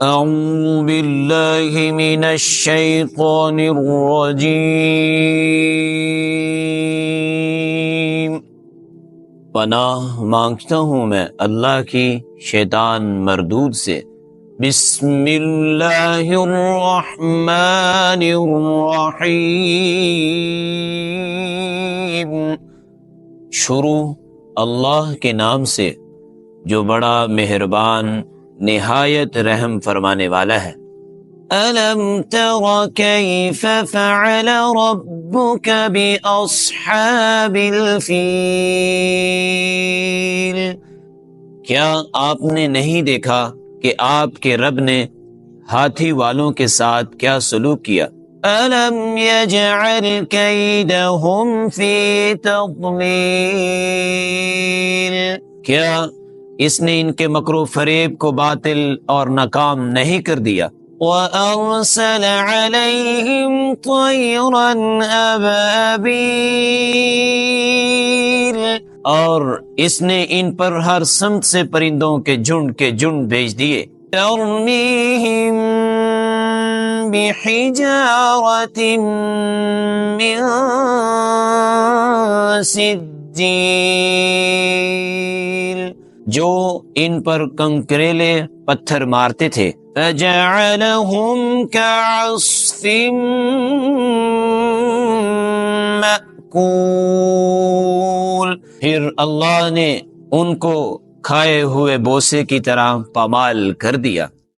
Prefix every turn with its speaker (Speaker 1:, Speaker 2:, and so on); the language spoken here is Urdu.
Speaker 1: اعوذ باللہ من الشیطان الرجیم، پناہ مانگتا ہوں میں اللہ کی شیطان مردود سے۔ بسم اللہ الرحمن الرحیم، شروع اللہ کے نام سے جو بڑا مہربان نہایت رحم فرمانے والا ہے۔ أَلَمْ تَرَ كَيْفَ فَعَلَ رَبُّكَ بِأَصْحَابِ الْفِيلِ، کیا آپ نے نہیں دیکھا کہ آپ کے رب نے ہاتھی والوں کے ساتھ کیا سلوک کیا؟ أَلَمْ يَجْعَلْ كَيْدَهُمْ فِي تَضْلِيلٍ، کیا اس نے ان کے مکر و فریب کو باطل اور ناکام نہیں کر دیا؟ وَأَرْسَلَ عَلَيْهِمْ طَيْرًا أَبَابِيلَ، اور اس نے ان پر ہر سمت سے پرندوں کے جھنڈ بھیج دیے۔ تَرْمِيهِمْ بِحِجَارَةٍ مِّن سِجِّيلٍ، جو ان پر کنکریلے پتھر مارتے تھے۔ فَجَعَلَهُمْ كَعَصْفٍ مَأْكُولٍ، پھر اللہ نے ان کو کھائے ہوئے بوسے کی طرح پامال کر دیا۔